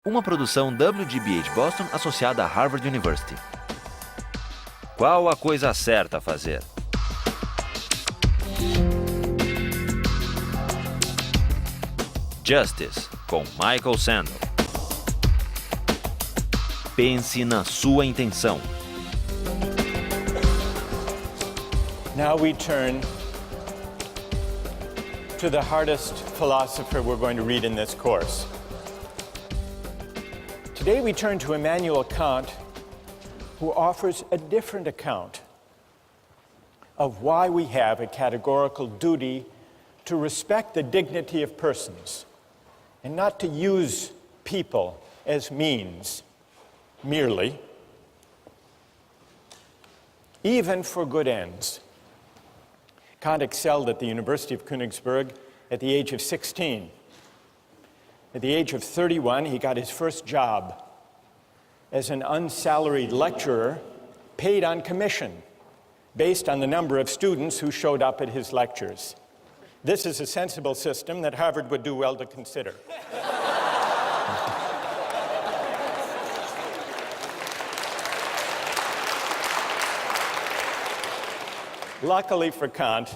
Uma produção WGBH Boston associada a Harvard University. Qual a coisa certa a fazer? Justice, com Michael Sandel. Pense na sua intenção. Now we turn to the hardest philosopher we're going to read in this course. Today we turn to Immanuel Kant, who offers a different account of why we have a categorical duty to respect the dignity of persons and not to use people as means merely, even for good ends. Kant excelled at the University of Königsberg at the age of 16. At the age of 31, he got his first job as an unsalaried lecturer paid on commission based on the number of students who showed up at his lectures. This is a sensible system that Harvard would do well to consider. Luckily for Kant,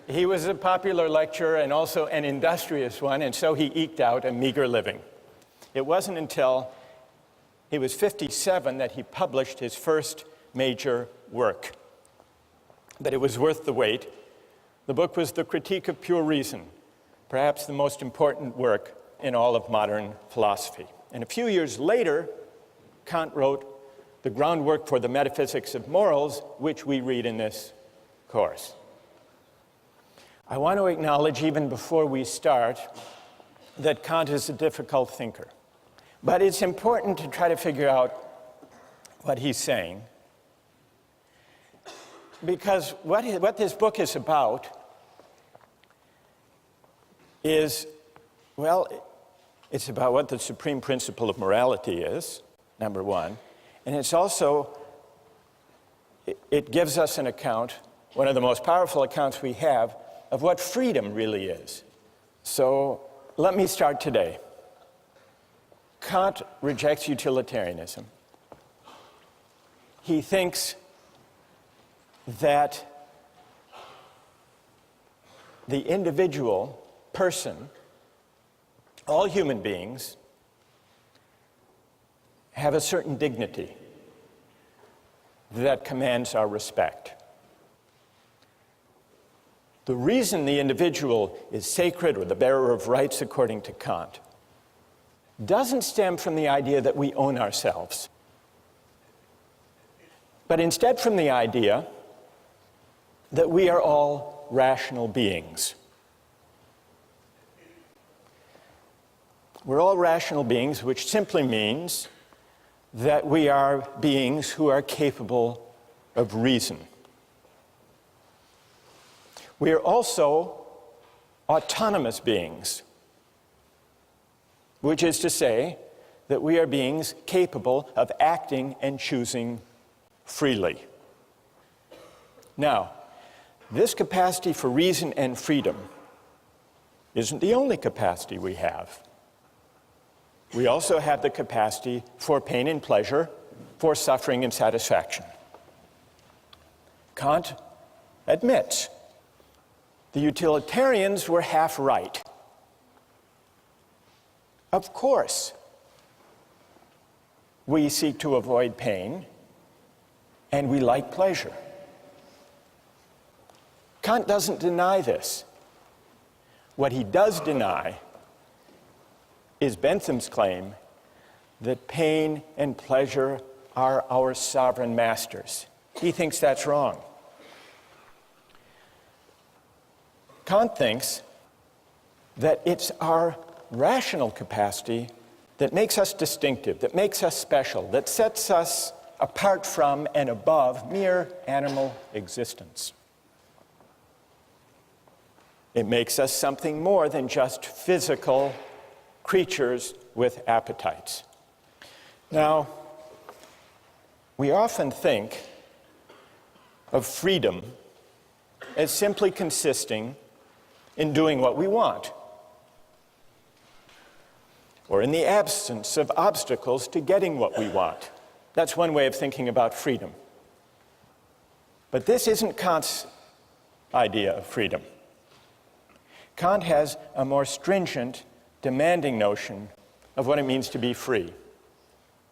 he was a popular lecturer and also an industrious one, and so he eked out a meager living. It wasn't until he was 57 that he published his first major work. But it was worth the wait. The book was The Critique of Pure Reason, perhaps the most important work in all of modern philosophy. And a few years later, Kant wrote the groundwork for the metaphysics of morals, which we read in this course. I want to acknowledge, even before we start, that Kant is a difficult thinker. But it's important to try to figure out what he's saying, because what this book is about is, well, it's about what the supreme principle of morality is, number one, and it's also, it gives us an account, one of the most powerful accounts we have, of what freedom really is. So let me start today. Kant rejects utilitarianism. He thinks that the individual person, all human beings, have a certain dignity that commands our respect. The reason the individual is sacred or the bearer of rights, according to Kant, doesn't stem from the idea that we own ourselves, but instead from the idea that we are all rational beings. We're all rational beings, which simply means that we are beings who are capable of reason. We are also autonomous beings, which is to say that we are beings capable of acting and choosing freely. Now, this capacity for reason and freedom isn't the only capacity we have. We also have the capacity for pain and pleasure, for suffering and satisfaction. Kant admits the utilitarians were half right. Of course, we seek to avoid pain, and we like pleasure. Kant doesn't deny this. What he does deny is Bentham's claim that pain and pleasure are our sovereign masters. He thinks that's wrong. Kant thinks that it's our rational capacity that makes us distinctive, that makes us special, that sets us apart from and above mere animal existence. It makes us something more than just physical creatures with appetites. Now, we often think of freedom as simply consisting in doing what we want. or in the absence of obstacles to getting what we want. That's one way of thinking about freedom. But this isn't Kant's idea of freedom. Kant has a more stringent, demanding notion of what it means to be free.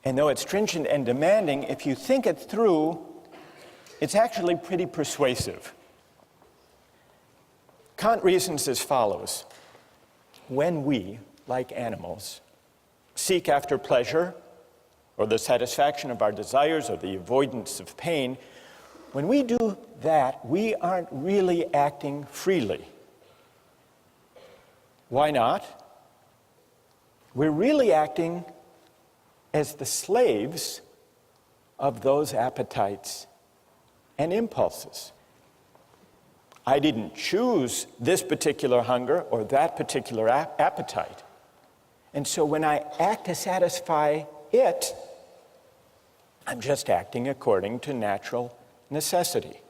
And though it's stringent and demanding, if you think it through, it's actually pretty persuasive. Kant reasons as follows. When we, like animals, seek after pleasure, or the satisfaction of our desires, or the avoidance of pain, when we do that, we aren't really acting freely. Why not? We're really acting as the slaves of those appetites and impulses. I didn't choose this particular hunger or that particular appetite. And so when I act to satisfy it, I'm just acting according to natural necessity.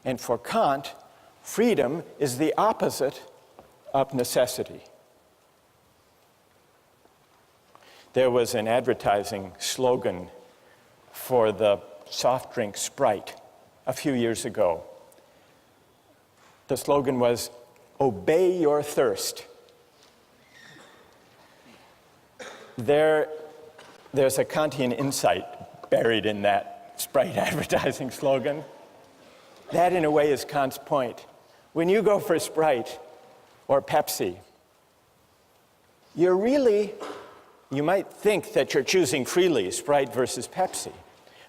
And for Kant, freedom is the opposite of necessity. There was an advertising slogan for the soft drink Sprite a few years ago. The slogan was, "Obey your thirst." There's a Kantian insight buried in that Sprite advertising slogan. That, in a way, is Kant's point. When you go for Sprite or Pepsi, you might think that you're choosing freely, Sprite versus Pepsi,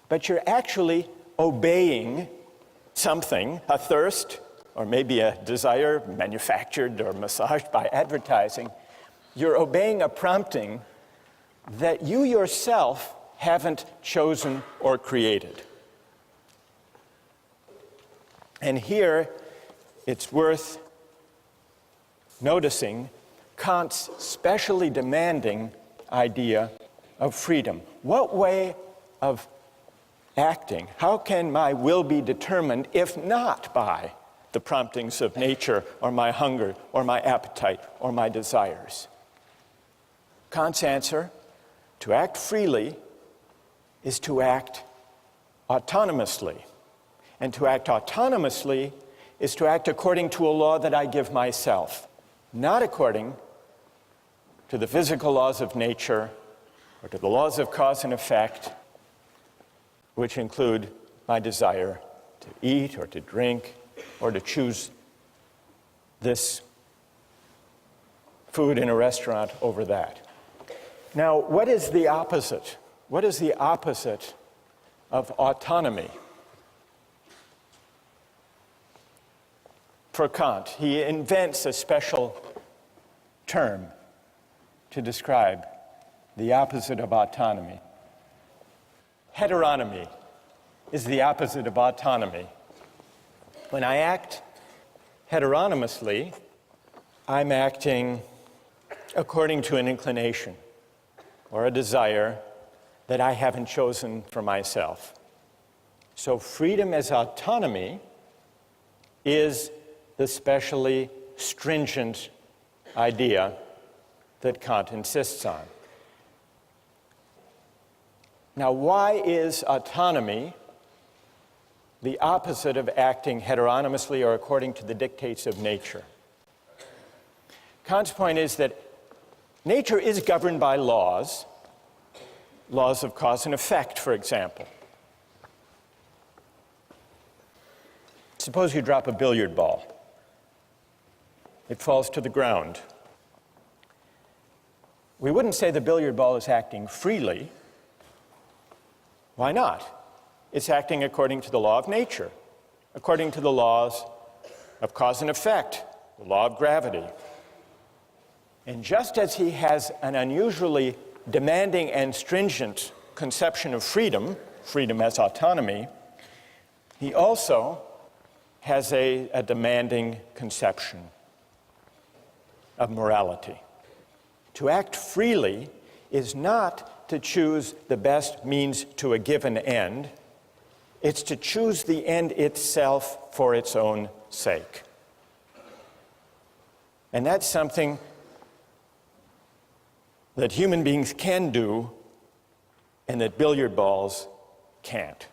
but you're actually obeying something, a thirst, or maybe a desire manufactured or massaged by advertising. You're obeying a prompting that you yourself haven't chosen or created. And here, it's worth noticing Kant's specially demanding idea of freedom. What way of acting, how can my will be determined if not by the promptings of nature or my hunger or my appetite or my desires? Kant's answer, to act freely, is to act autonomously. And to act autonomously is to act according to a law that I give myself, not according to the physical laws of nature or to the laws of cause and effect, which include my desire to eat or to drink or to choose this food in a restaurant over that. Now, what is the opposite? What is the opposite of autonomy? For Kant, he invents a special term to describe the opposite of autonomy. Heteronomy is the opposite of autonomy. When I act heteronomously, I'm acting according to an inclination or a desire that I haven't chosen for myself. So freedom as autonomy is the specially stringent idea that Kant insists on. Now, why is autonomy the opposite of acting heteronomously or according to the dictates of nature? Kant's point is that nature is governed by laws of cause and effect, for example. Suppose you drop a billiard ball. It falls to the ground. We wouldn't say the billiard ball is acting freely. Why not? It's acting according to the law of nature, according to the laws of cause and effect, the law of gravity. And just as he has an unusually demanding and stringent conception of freedom, freedom as autonomy, he also has a demanding conception of morality. To act freely is not to choose the best means to a given end. It's to choose the end itself for its own sake. And that's something that human beings can do and that billiard balls can't.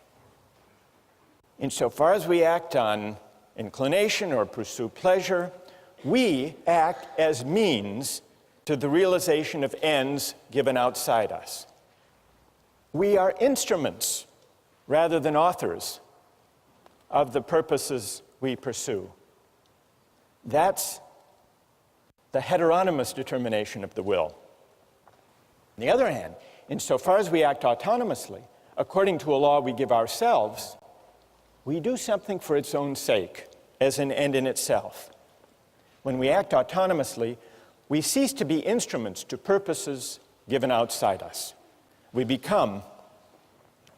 Insofar as we act on inclination or pursue pleasure, we act as means to the realization of ends given outside us. We are instruments rather than authors of the purposes we pursue. That's the heteronymous determination of the will. On the other hand, insofar as we act autonomously, according to a law we give ourselves, we do something for its own sake, as an end in itself. When we act autonomously, we cease to be instruments to purposes given outside us. We become,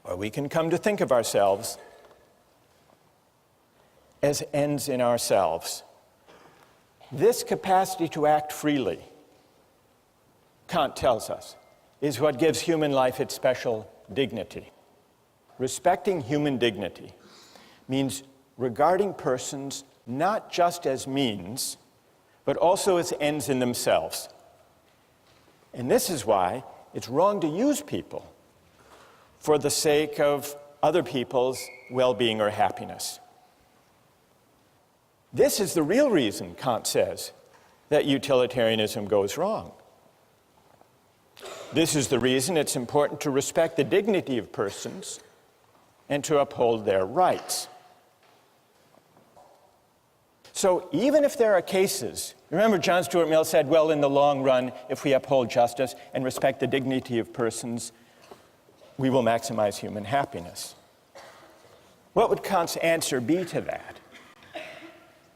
or we can come to think of ourselves, as ends in ourselves. This capacity to act freely, Kant tells us, is what gives human life its special dignity. Respecting human dignity means regarding persons not just as means, but also as ends in themselves. And this is why it's wrong to use people for the sake of other people's well-being or happiness. This is the real reason, Kant says, that utilitarianism goes wrong. This is the reason it's important to respect the dignity of persons and to uphold their rights. So even if there are cases, remember John Stuart Mill said, well, in the long run, if we uphold justice and respect the dignity of persons, we will maximize human happiness. What would Kant's answer be to that?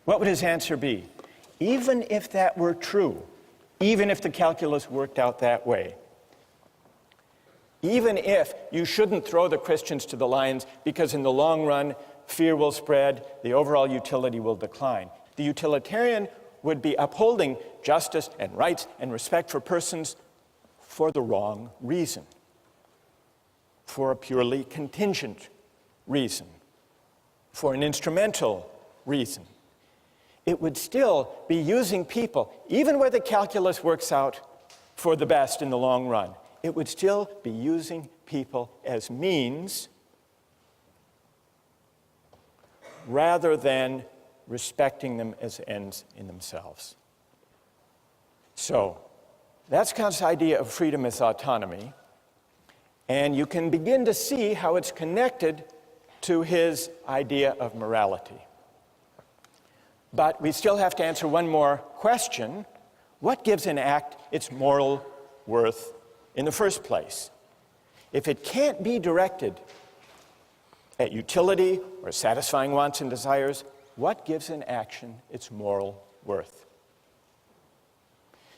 What would his answer be? Even if that were true, even if the calculus worked out that way, even if you shouldn't throw the Christians to the lions because in the long run, fear will spread, the overall utility will decline. The utilitarian would be upholding justice and rights and respect for persons for the wrong reason, for a purely contingent reason, for an instrumental reason. It would still be using people, even where the calculus works out for the best in the long run, it would still be using people as means rather than respecting them as ends in themselves. So, that's Kant's idea of freedom as autonomy, and you can begin to see how it's connected to his idea of morality. But we still have to answer one more question. What gives an act its moral worth in the first place? If it can't be directed at utility or satisfying wants and desires, what gives an action its moral worth?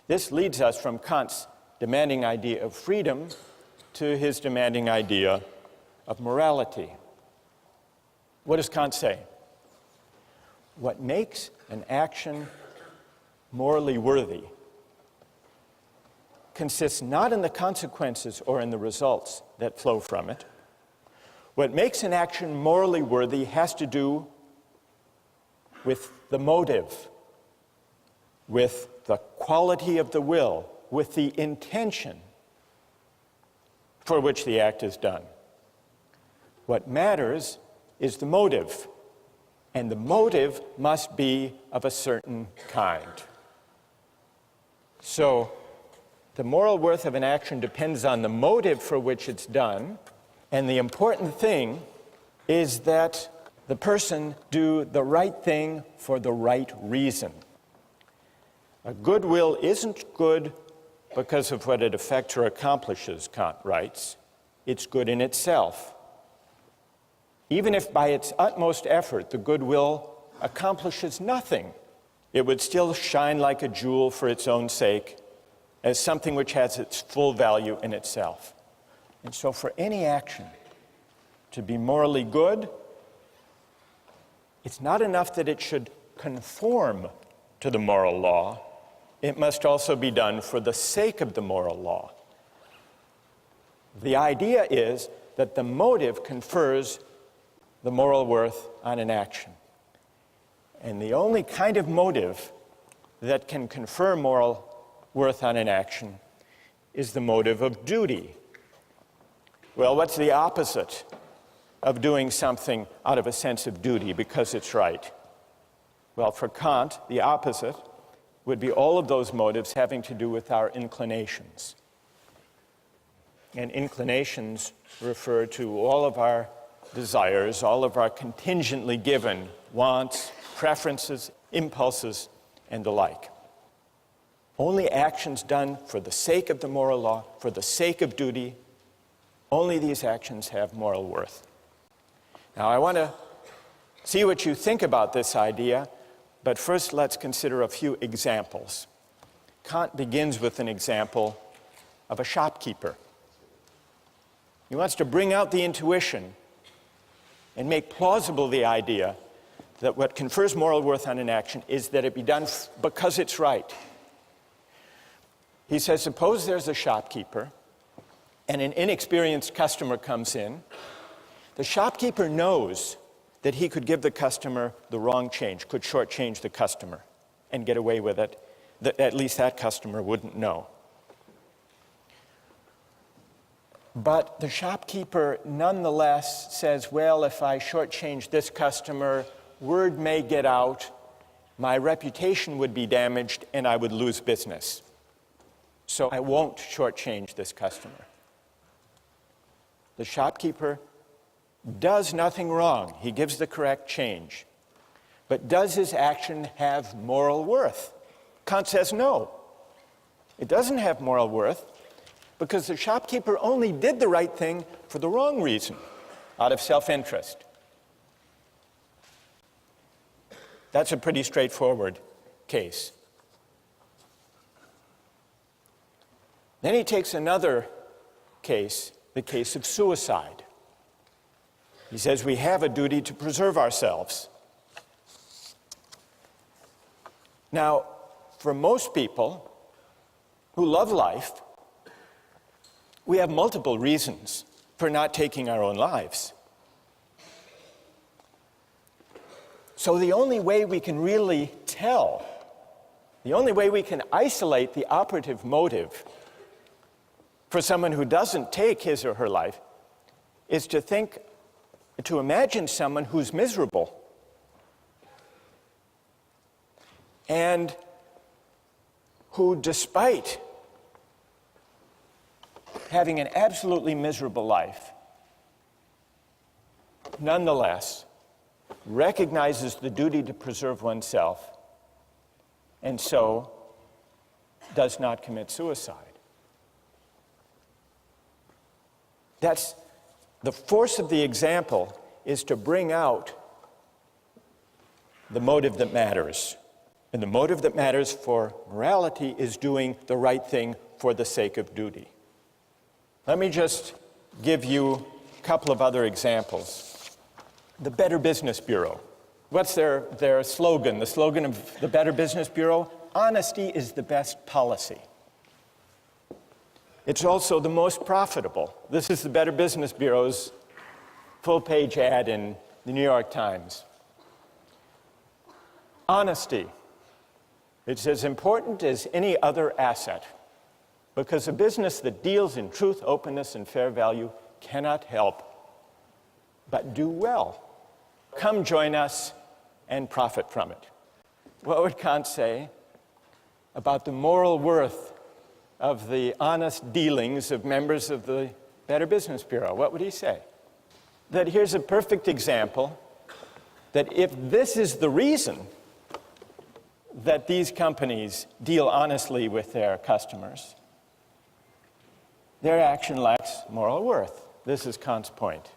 This leads us from Kant's demanding idea of freedom to his demanding idea of morality. What does Kant say? What makes an action morally worthy consists not in the consequences or in the results that flow from it. What makes an action morally worthy has to do with the motive, with the quality of the will, with the intention for which the act is done. What matters is the motive, and the motive must be of a certain kind. So, the moral worth of an action depends on the motive for which it's done, and the important thing is that the person do the right thing for the right reason. A good will isn't good because of what it affects or accomplishes, Kant writes. It's good in itself. Even if by its utmost effort the good will accomplishes nothing, it would still shine like a jewel for its own sake, as something which has its full value in itself. And so for any action to be morally good, it's not enough that it should conform to the moral law. It must also be done for the sake of the moral law. The idea is that the motive confers the moral worth on an action. And the only kind of motive that can confer moral worth on an action is the motive of duty. Well, what's the opposite of doing something out of a sense of duty because it's right? Well, for Kant, the opposite would be all of those motives having to do with our inclinations. And inclinations refer to all of our desires, all of our contingently given wants, preferences, impulses, and the like. Only actions done for the sake of the moral law, for the sake of duty, only these actions have moral worth. Now, I want to see what you think about this idea, but first let's consider a few examples. Kant begins with an example of a shopkeeper. He wants to bring out the intuition and make plausible the idea that what confers moral worth on an action is that it be done because it's right. He says, suppose there's a shopkeeper and an inexperienced customer comes in. The shopkeeper knows that he could give the customer the wrong change, could shortchange the customer and get away with it, that at least that customer wouldn't know. But the shopkeeper nonetheless says, well, if I shortchange this customer, word may get out, my reputation would be damaged, and I would lose business. So I won't shortchange this customer. The shopkeeper does nothing wrong. He gives the correct change. But does his action have moral worth? Kant says no. It doesn't have moral worth because the shopkeeper only did the right thing for the wrong reason, out of self-interest. That's a pretty straightforward case. Then he takes another case, the case of suicide. He says we have a duty to preserve ourselves. Now, for most people who love life, we have multiple reasons for not taking our own lives. So the only way we can really tell, the only way we can isolate the operative motive for someone who doesn't take his or her life is to imagine someone who's miserable and who, despite having an absolutely miserable life, nonetheless recognizes the duty to preserve oneself and so does not commit suicide. That's the force of the example, is to bring out the motive that matters. And the motive that matters for morality is doing the right thing for the sake of duty. Let me just give you a couple of other examples. The Better Business Bureau. What's their slogan? The slogan of the Better Business Bureau? Honesty is the best policy. It's also the most profitable. This is the Better Business Bureau's full-page ad in the New York Times. Honesty. It's as important as any other asset, because a business that deals in truth, openness, and fair value cannot help but do well. Come join us and profit from it. What would Kant say about the moral worth of the honest dealings of members of the Better Business Bureau? What would he say? That here's a perfect example that if this is the reason that these companies deal honestly with their customers, their action lacks moral worth. This is Kant's point.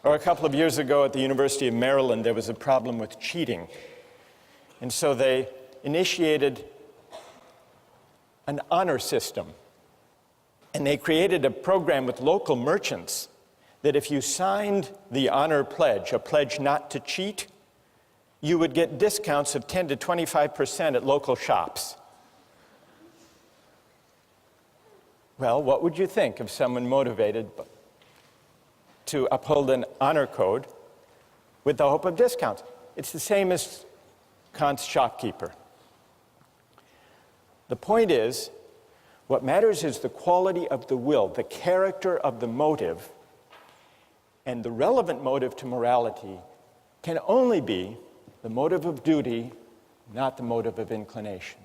Or a couple of years ago at the University of Maryland, there was a problem with cheating. And so they initiated an honor system. And they created a program with local merchants that if you signed the honor pledge, a pledge not to cheat, you would get discounts of 10 to 25% at local shops. Well, what would you think of someone motivated to uphold an honor code with the hope of discounts? It's the same as Kant's shopkeeper. The point is, What matters is the quality of the will, the character of the motive, and the relevant motive to morality can only be the motive of duty, not the motive of inclination.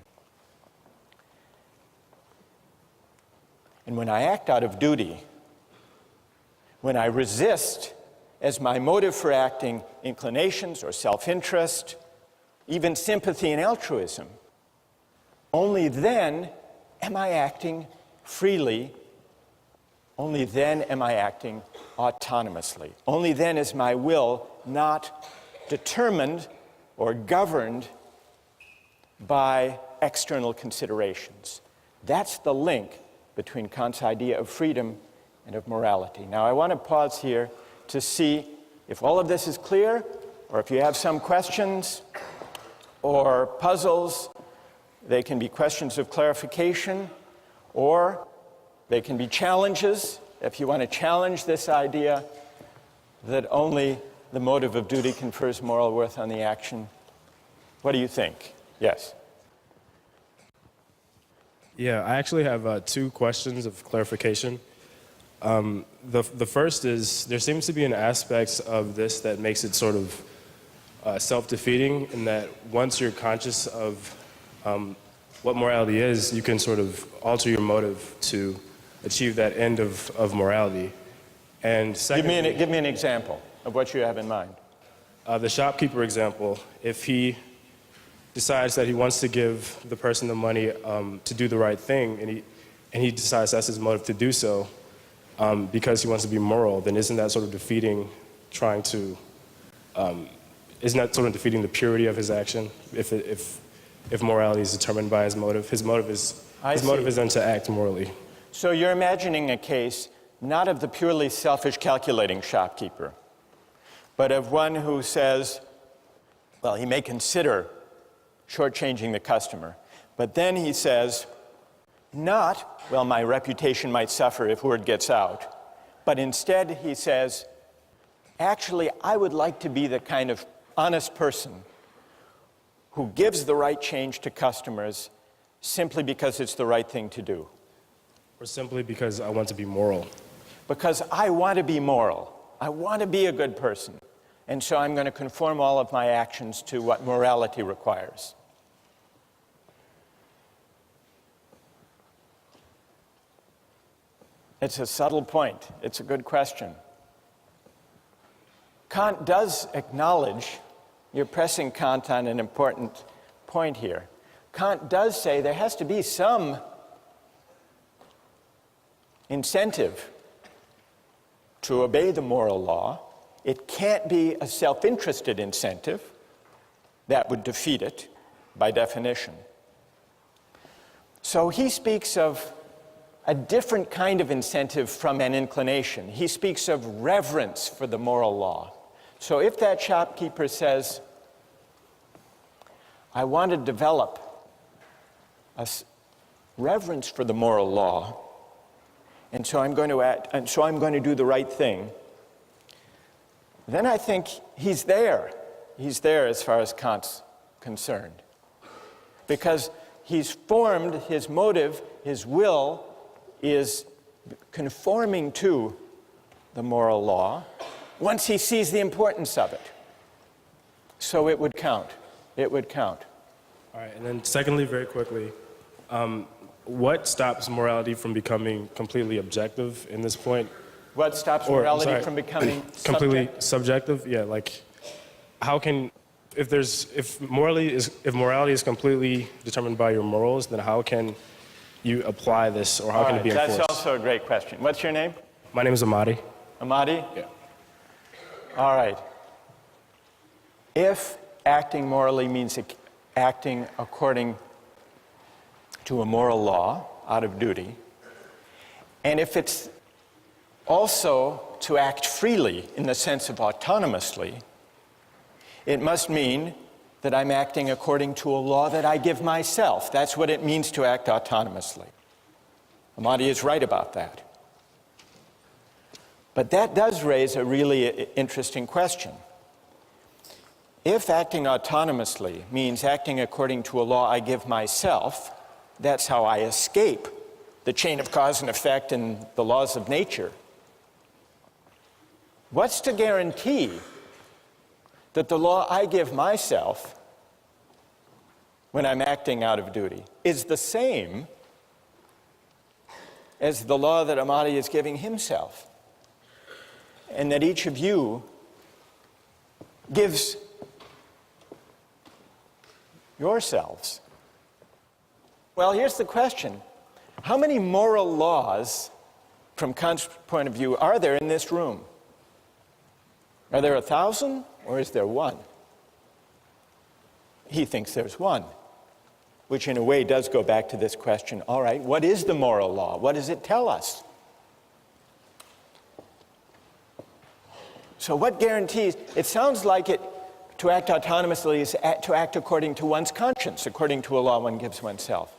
And when I act out of duty, when I resist as my motive for acting inclinations or self-interest, even sympathy and altruism, only then am I acting freely. Only then am I acting autonomously. Only then is my will not determined or governed by external considerations. That's the link between Kant's idea of freedom and of morality. Now, I want to pause here to see if all of this is clear, or if you have some questions or puzzles. They can be questions of clarification, or they can be challenges, if you want to challenge this idea that only the motive of duty confers moral worth on the action. What do you think? Yes? Yeah, I actually have two questions of clarification. The first is, there seems to be an aspect of this that makes it sort of self-defeating, in that once you're conscious of what morality is, you can sort of alter your motive to achieve that end of morality. And secondly, give me an example of what you have in mind. The shopkeeper example, if he decides that he wants to give the person the money to do the right thing, and he decides that's his motive to do so because he wants to be moral, then isn't that sort of defeating isn't that sort of defeating the purity of his action if morality is determined by his motive? His motive is then to act morally. So you're imagining a case not of the purely selfish calculating shopkeeper, but of one who says, well, he may consider shortchanging the customer, but then he says, not, well, my reputation might suffer if word gets out, but instead he says, actually, I would like to be the kind of honest person who gives the right change to customers simply because it's the right thing to do. Or simply because I want to be moral. Because I want to be moral. I want to be a good person. And so I'm going to conform all of my actions to what morality requires. It's a subtle point. It's a good question. Kant does acknowledge, you're pressing Kant on an important point here. Kant does say there has to be some incentive to obey the moral law. It can't be a self-interested incentive. That would defeat it by definition. So he speaks of a different kind of incentive from an inclination. He speaks of reverence for the moral law. So if that shopkeeper says, I want to develop a reverence for the moral law, and so I'm going to act, and so I'm going to do the right thing, then I think he's there. He's there as far as Kant's concerned. Because he's formed his motive, his will is conforming to the moral law once he sees the importance of it. So it would count. It would count. All right, and then secondly, very quickly, what stops morality from becoming completely objective in this point? What stops morality from becoming completely subjective? Yeah, like how can, if morality is completely determined by your morals, then how can you apply this, or how can it be enforced? That's also a great question. What's your name? My name is Amadi. Amadi? Yeah. All right. If acting morally means acting according to a moral law out of duty, and if it's also to act freely in the sense of autonomously, it must mean that I'm acting according to a law that I give myself. That's what it means to act autonomously. Amadi is right about that. But that does raise a really interesting question. If acting autonomously means acting according to a law I give myself, that's how I escape the chain of cause and effect and the laws of nature. What's to guarantee that the law I give myself when I'm acting out of duty is the same as the law that Amadi is giving himself, and that each of you gives yourselves? Well, here's the question. How many moral laws, from Kant's point of view, are there in this room? Are there 1,000, or is there one? He thinks there's one, which in a way does go back to this question, all right, what is the moral law? What does it tell us? So what guarantees? It sounds like to act autonomously is to act according to one's conscience, according to a law one gives oneself.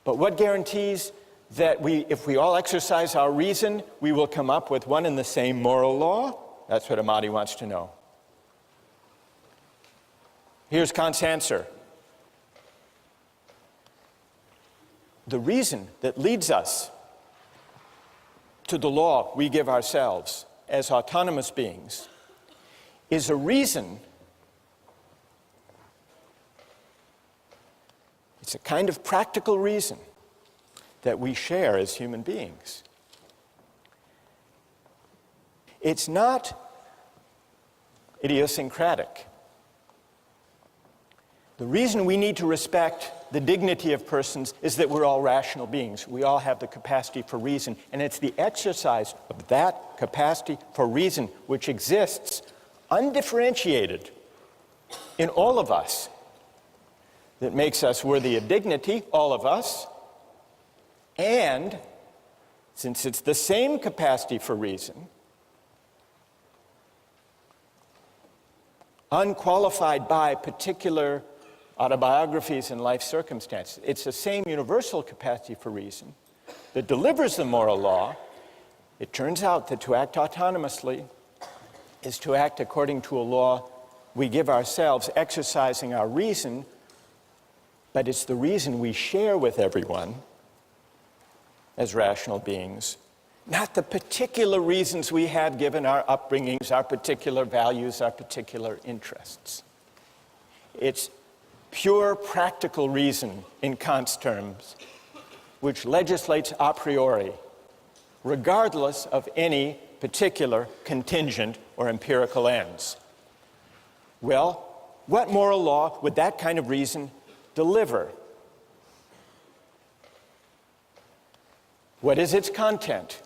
But what guarantees that if we all exercise our reason, we will come up with one and the same moral law? That's what Amadi wants to know. Here's Kant's answer. The reason that leads us to the law we give ourselves as autonomous beings is a reason, it's a kind of practical reason that we share as human beings. It's not idiosyncratic. The reason we need to respect the dignity of persons is that we're all rational beings. We all have the capacity for reason, and it's the exercise of that capacity for reason which exists undifferentiated in all of us that makes us worthy of dignity, all of us. And since it's the same capacity for reason, unqualified by particular autobiographies and life circumstances, it's the same universal capacity for reason that delivers the moral law. It turns out that to act autonomously is to act according to a law we give ourselves, exercising our reason, but it's the reason we share with everyone as rational beings, not the particular reasons we have given our upbringings, our particular values, our particular interests. It's pure practical reason, in Kant's terms, which legislates a priori, regardless of any particular contingent or empirical ends. Well, what moral law would that kind of reason deliver? What is its content?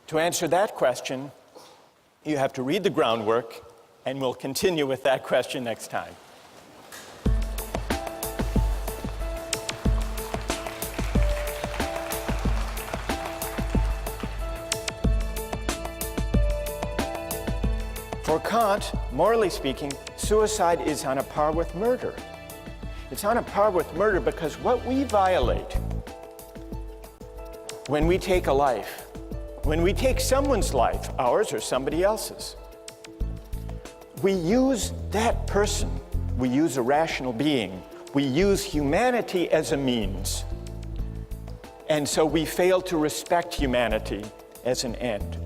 To answer that question, you have to read the groundwork, and we'll continue with that question next time. For Kant, morally speaking, suicide is on a par with murder. It's on a par with murder because what we violate when we take a life, when we take someone's life, ours or somebody else's, we use that person, we use a rational being, we use humanity as a means, and so we fail to respect humanity as an end.